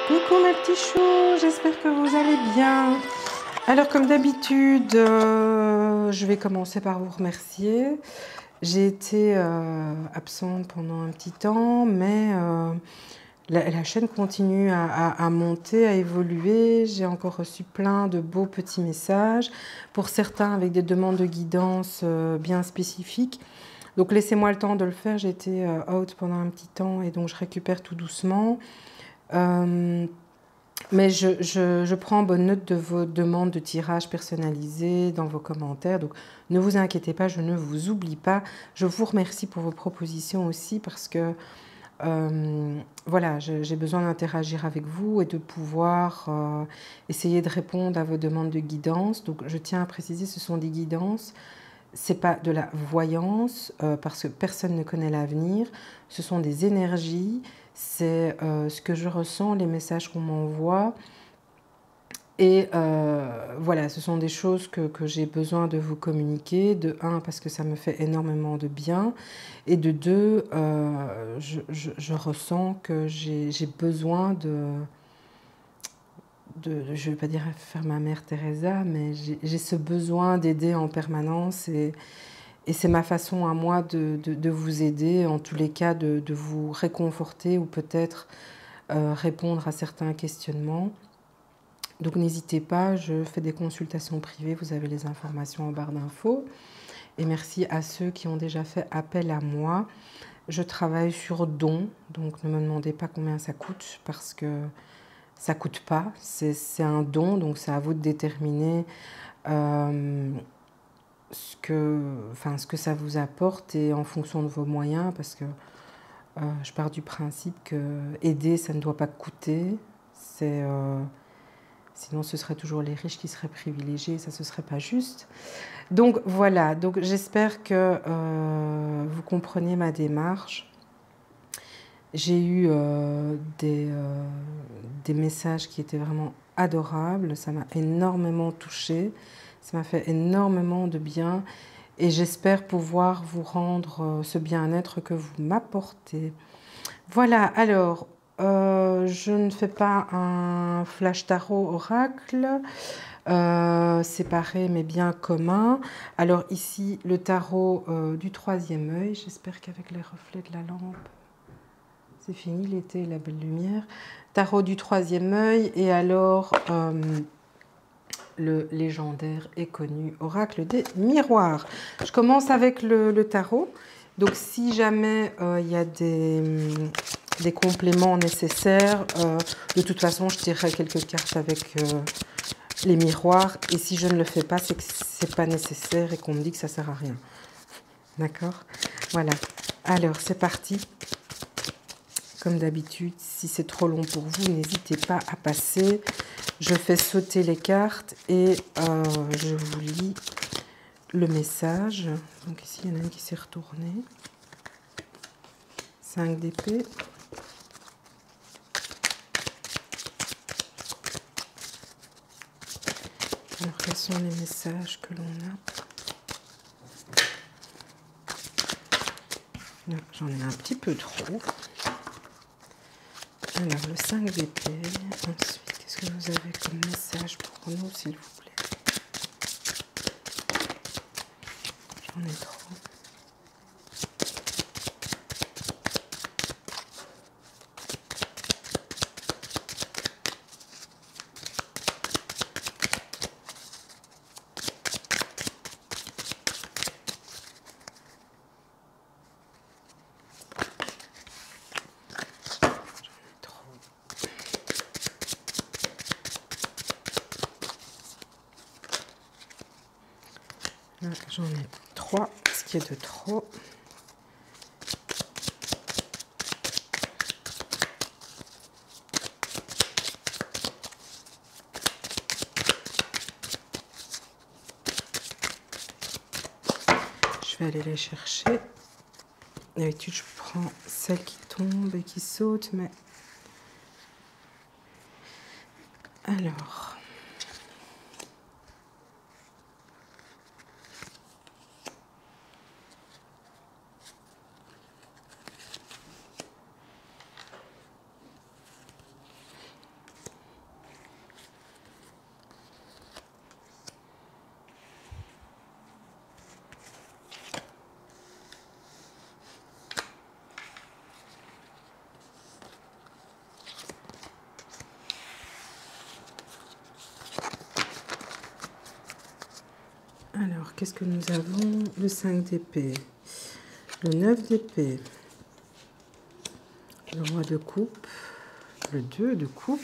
Coucou mes petits choux, j'espère que vous allez bien. Alors comme d'habitude, je vais commencer par vous remercier. J'ai été absente pendant un petit temps, mais la chaîne continue à monter, à évoluer. J'ai encore reçu plein de beaux petits messages, pour certains avec des demandes de guidance bien spécifiques. Donc laissez-moi le temps de le faire, j'ai été out pendant un petit temps et donc je récupère tout doucement. Mais je prends bonne note de vos demandes de tirage personnalisé dans vos commentaires. Donc ne vous inquiétez pas, je ne vous oublie pas. Je vous remercie pour vos propositions aussi parce que voilà, j'ai besoin d'interagir avec vous et de pouvoir essayer de répondre à vos demandes de guidance. Donc je tiens à préciser, ce sont des guidances. Ce n'est pas de la voyance parce que personne ne connaît l'avenir. Ce sont des énergies. C'est ce que je ressens, les messages qu'on m'envoie. Et voilà, ce sont des choses que j'ai besoin de vous communiquer. De un, parce que ça me fait énormément de bien. Et de deux, je ressens que j'ai besoin je ne vais pas dire faire ma mère Teresa, mais j'ai ce besoin d'aider en permanence. Et c'est ma façon à moi de vous aider, en tous les cas de vous réconforter ou peut-être répondre à certains questionnements. Donc n'hésitez pas, je fais des consultations privées, vous avez les informations en barre d'infos. Et merci à ceux qui ont déjà fait appel à moi. Je travaille sur don, donc ne me demandez pas combien ça coûte parce que ça ne coûte pas. C'est un don, donc c'est à vous de déterminer ce que ça vous apporte et en fonction de vos moyens, parce que je pars du principe que aider, ça ne doit pas coûter. Sinon, ce serait toujours les riches qui seraient privilégiés, ça ne serait pas juste. Donc voilà, donc j'espère que vous comprenez ma démarche. J'ai eu des messages qui étaient vraiment adorables, ça m'a énormément touchée, ça m'a fait énormément de bien et j'espère pouvoir vous rendre ce bien-être que vous m'apportez. Voilà, alors, je ne fais pas un flash tarot oracle séparé mais bien commun. Alors ici, le tarot du troisième œil, j'espère qu'avec les reflets de la lampe, c'est fini l'été et la belle lumière. Tarot du troisième œil et alors le légendaire et connu oracle des miroirs. Je commence avec le tarot. Donc si jamais il y a des compléments nécessaires, de toute façon je tirerai quelques cartes avec les miroirs. Et si je ne le fais pas, c'est que ce n'est pas nécessaire et qu'on me dit que ça ne sert à rien. D'accord? Voilà. Alors c'est parti. Comme d'habitude, si c'est trop long pour vous, n'hésitez pas à passer. Je fais sauter les cartes et je vous lis le message. Donc ici, il y en a une qui s'est retournée. 5 d'épée. Alors, quels sont les messages que l'on a? J'en ai un petit peu trop. Alors, le 5 d'épée. Ensuite, qu'est-ce que vous avez comme message pour nous, s'il vous plaît? J'en ai trop. J'en ai 3, ce qui est de trop. Je vais aller les chercher. D'habitude, je prends celles qui tombent et qui sautent, mais... Alors... Alors, qu'est-ce que nous avons? Le 5 d'épée, le 9 d'épée, le roi de coupe, le 2 de coupe,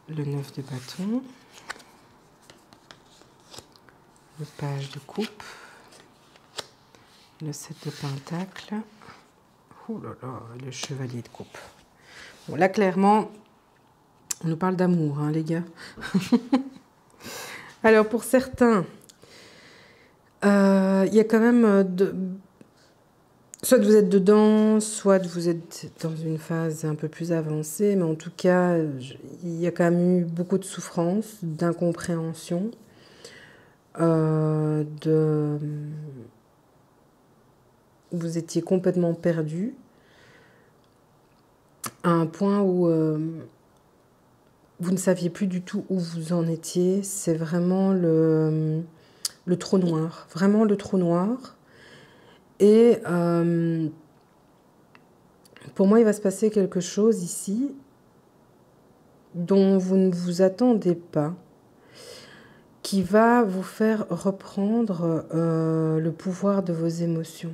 le 9 de bâton, le page de coupe, le 7 de pentacle, ouh là là, le chevalier de coupe. Bon, là, clairement, on nous parle d'amour, hein, les gars. Alors, pour certains, il y a quand même... soit vous êtes dedans, soit vous êtes dans une phase un peu plus avancée, mais en tout cas, il y a quand même eu beaucoup de souffrance, d'incompréhension, vous étiez complètement perdu, à un point où vous ne saviez plus du tout où vous en étiez. C'est vraiment le trou noir, vraiment le trou noir. Et pour moi, il va se passer quelque chose ici dont vous ne vous attendez pas, qui va vous faire reprendre le pouvoir de vos émotions.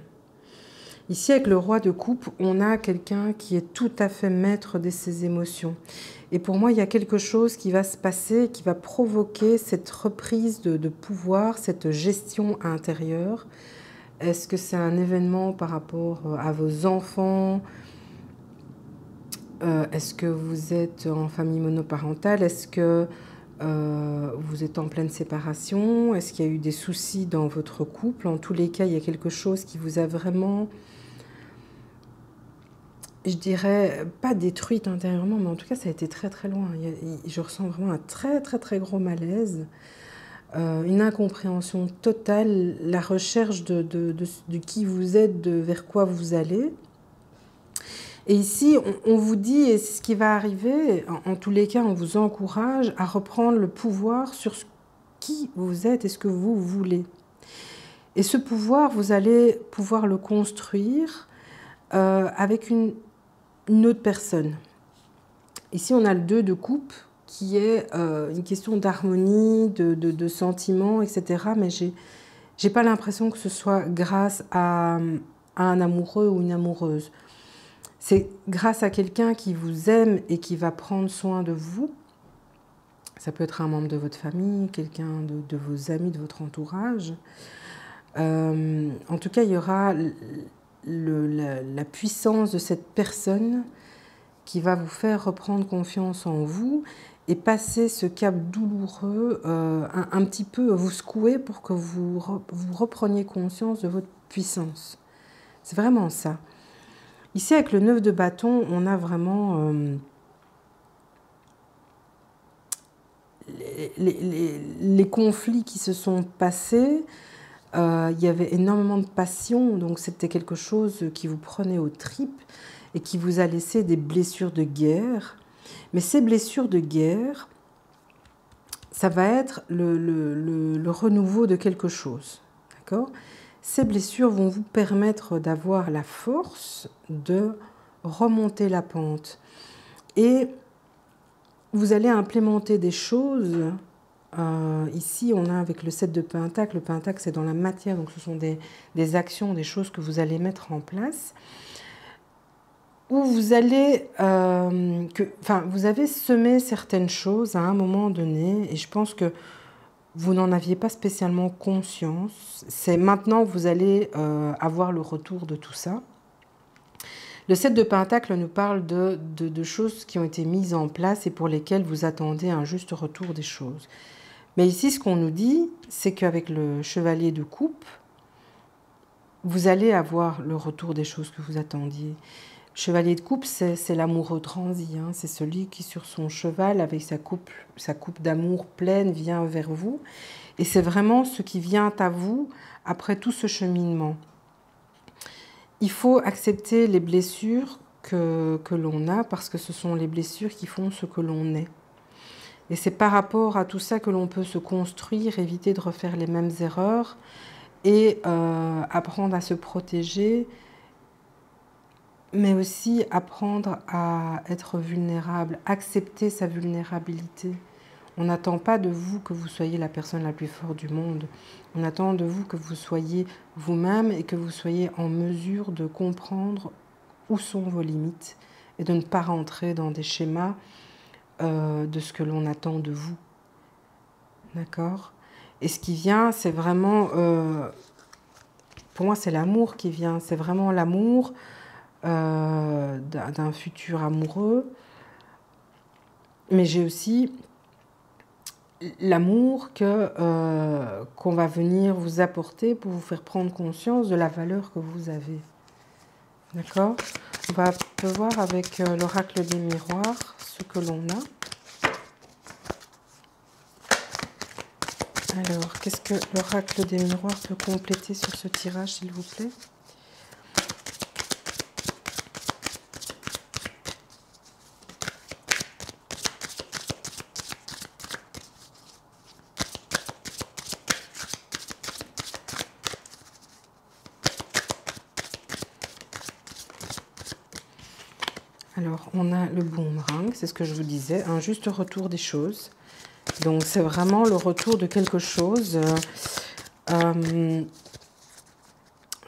Ici, avec le roi de coupe, on a quelqu'un qui est tout à fait maître de ses émotions. Et pour moi, il y a quelque chose qui va se passer, qui va provoquer cette reprise de pouvoir, cette gestion intérieure. Est-ce que c'est un événement par rapport à vos enfants? Est-ce que vous êtes en famille monoparentale? Est-ce que vous êtes en pleine séparation? Est-ce qu'il y a eu des soucis dans votre couple? En tous les cas, il y a quelque chose qui vous a vraiment, je dirais, pas détruite intérieurement, mais en tout cas, ça a été très très loin. Je ressens vraiment un très très très gros malaise. Une incompréhension totale, la recherche de qui vous êtes, de vers quoi vous allez. Et ici, on vous dit, et c'est ce qui va arriver, en tous les cas, on vous encourage à reprendre le pouvoir sur qui vous êtes et ce que vous voulez. Et ce pouvoir, vous allez pouvoir le construire avec une autre personne. Ici, on a le 2 de coupe, qui est une question d'harmonie, de sentiments, etc. Mais j'ai pas l'impression que ce soit grâce à un amoureux ou une amoureuse. C'est grâce à quelqu'un qui vous aime et qui va prendre soin de vous. Ça peut être un membre de votre famille, quelqu'un de vos amis, de votre entourage. En tout cas, il y aura la puissance de cette personne qui va vous faire reprendre confiance en vous et passer ce cap douloureux, un petit peu vous secouer pour que vous repreniez conscience de votre puissance. C'est vraiment ça. Ici, avec le 9 de bâton, on a vraiment les conflits qui se sont passés. Il y avait énormément de passion, donc c'était quelque chose qui vous prenait aux tripes et qui vous a laissé des blessures de guerre. Mais ces blessures de guerre, ça va être le renouveau de quelque chose. D'accord ? Ces blessures vont vous permettre d'avoir la force de remonter la pente. Et vous allez implémenter des choses. Ici, on a avec le 7 de pentacle. Le pentacle, c'est dans la matière, donc ce sont des actions, des choses que vous allez mettre en place. Où vous allez, vous avez semé certaines choses à un moment donné, et je pense que vous n'en aviez pas spécialement conscience. C'est maintenant que vous allez avoir le retour de tout ça. Le 7 de pentacle nous parle de choses qui ont été mises en place et pour lesquelles vous attendez un juste retour des choses. Mais ici, ce qu'on nous dit, c'est qu'avec le chevalier de coupe, vous allez avoir le retour des choses que vous attendiez. Chevalier de coupe, c'est l'amoureux transi, hein. C'est celui qui, sur son cheval, avec sa coupe d'amour pleine, vient vers vous. Et c'est vraiment ce qui vient à vous après tout ce cheminement. Il faut accepter les blessures que l'on a, parce que ce sont les blessures qui font ce que l'on est. Et c'est par rapport à tout ça que l'on peut se construire, éviter de refaire les mêmes erreurs et apprendre à se protéger, mais aussi apprendre à être vulnérable, accepter sa vulnérabilité. On n'attend pas de vous que vous soyez la personne la plus forte du monde. On attend de vous que vous soyez vous-même et que vous soyez en mesure de comprendre où sont vos limites et de ne pas rentrer dans des schémas de ce que l'on attend de vous. D'accord? Et ce qui vient, c'est vraiment... pour moi, c'est l'amour qui vient. C'est vraiment l'amour d'un futur amoureux. Mais j'ai aussi l'amour qu'on va venir vous apporter pour vous faire prendre conscience de la valeur que vous avez. D'accord? On va voir avec l'oracle des miroirs ce que l'on a. Alors, qu'est-ce que l'oracle des miroirs peut compléter sur ce tirage, s'il vous plaît? Alors, on a le boomerang, c'est ce que je vous disais, un juste retour des choses. Donc, c'est vraiment le retour de quelque chose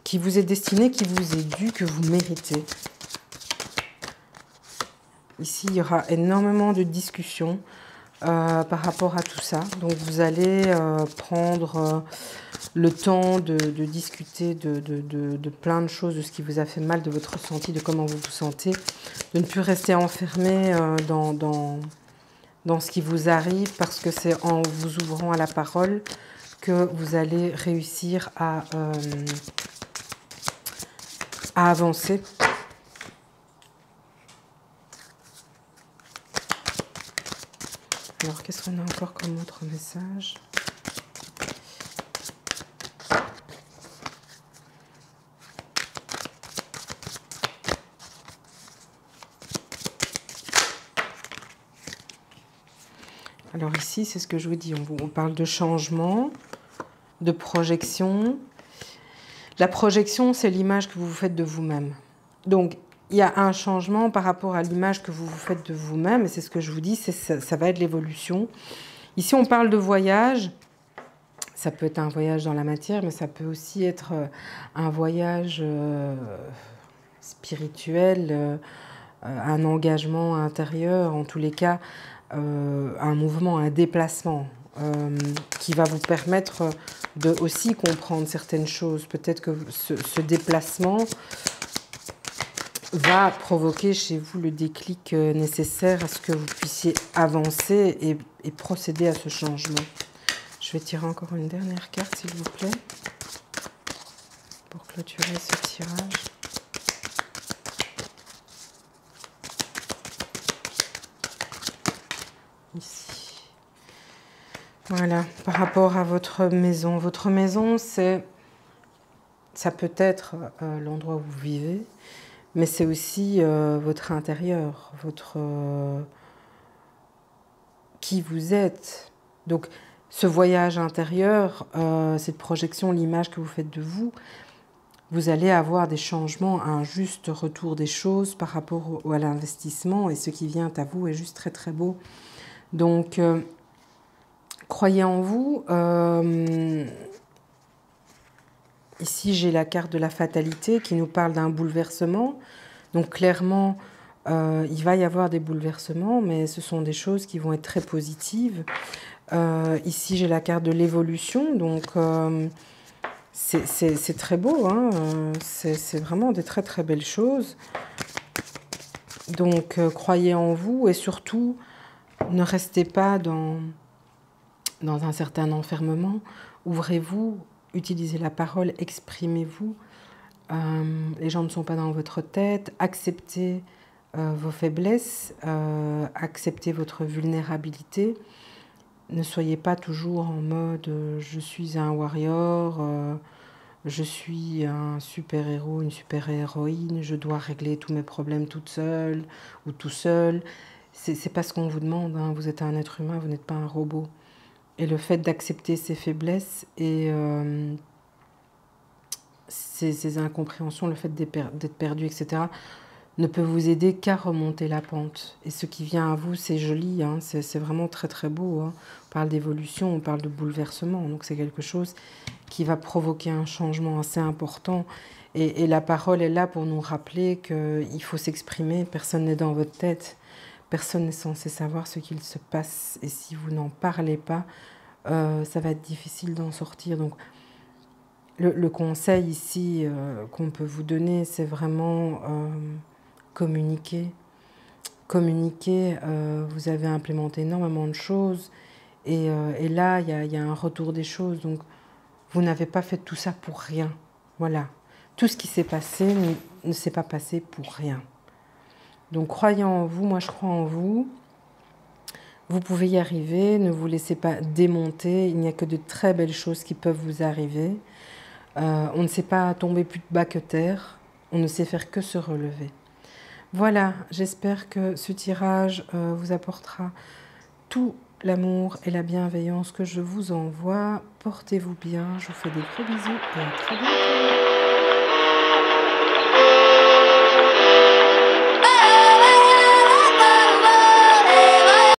qui vous est destiné, qui vous est dû, que vous méritez. Ici, il y aura énormément de discussions par rapport à tout ça. Donc, vous allez prendre le temps de discuter de plein de choses, de ce qui vous a fait mal, de votre ressenti, de comment vous vous sentez, de ne plus rester enfermé dans ce qui vous arrive, parce que c'est en vous ouvrant à la parole que vous allez réussir à avancer. Alors, qu'est-ce qu'on a encore comme autre message ? Alors ici, c'est ce que je vous dis, on parle de changement, de projection. La projection, c'est l'image que vous vous faites de vous-même. Donc, il y a un changement par rapport à l'image que vous vous faites de vous-même, et c'est ce que je vous dis, ça va être l'évolution. Ici, on parle de voyage. Ça peut être un voyage dans la matière, mais ça peut aussi être un voyage spirituel, un engagement intérieur, en tous les cas, un mouvement, un déplacement qui va vous permettre de aussi comprendre certaines choses. Peut-être que ce déplacement va provoquer chez vous le déclic nécessaire à ce que vous puissiez avancer et procéder à ce changement. Je vais tirer encore une dernière carte, s'il vous plaît, pour clôturer ce tirage. Ici. Voilà, par rapport à votre maison. Votre maison, ça peut être l'endroit où vous vivez, mais c'est aussi votre intérieur, qui vous êtes. Donc, ce voyage intérieur, cette projection, l'image que vous faites de vous, vous allez avoir des changements, un juste retour des choses par rapport à l'investissement, et ce qui vient à vous est juste très très beau. Donc, croyez en vous. Ici, j'ai la carte de la fatalité qui nous parle d'un bouleversement. Donc, clairement, il va y avoir des bouleversements, mais ce sont des choses qui vont être très positives. Ici, j'ai la carte de l'évolution. Donc, c'est très beau. Hein, c'est vraiment des très, très belles choses. Donc, croyez en vous et surtout, ne restez pas dans un certain enfermement. Ouvrez-vous, utilisez la parole, exprimez-vous. Les gens ne sont pas dans votre tête. Acceptez vos faiblesses, acceptez votre vulnérabilité. Ne soyez pas toujours en mode je suis un warrior, je suis un super-héros, une super-héroïne, je dois régler tous mes problèmes toute seule ou tout seul. C'est pas ce qu'on vous demande, hein. Vous êtes un être humain, vous n'êtes pas un robot. Et le fait d'accepter ses faiblesses et ces incompréhensions, le fait d'être perdu, etc., ne peut vous aider qu'à remonter la pente. Et ce qui vient à vous, c'est joli, hein, c'est vraiment très très beau. Hein. On parle d'évolution, on parle de bouleversement, donc c'est quelque chose qui va provoquer un changement assez important. Et la parole est là pour nous rappeler qu'il faut s'exprimer, personne n'est dans votre tête, personne n'est censé savoir ce qu'il se passe. Et si vous n'en parlez pas, ça va être difficile d'en sortir. Donc, le conseil ici qu'on peut vous donner, c'est vraiment communiquer. Communiquer, vous avez implémenté énormément de choses et là, il y a un retour des choses. Donc, vous n'avez pas fait tout ça pour rien. Voilà. Tout ce qui s'est passé ne s'est pas passé pour rien. Donc, croyez en vous. Moi, je crois en vous. Vous pouvez y arriver. Ne vous laissez pas démonter. Il n'y a que de très belles choses qui peuvent vous arriver. On ne sait pas tomber plus bas que terre. On ne sait faire que se relever. Voilà, j'espère que ce tirage vous apportera tout l'amour et la bienveillance que je vous envoie. Portez-vous bien, je vous fais des gros bisous et à très bientôt.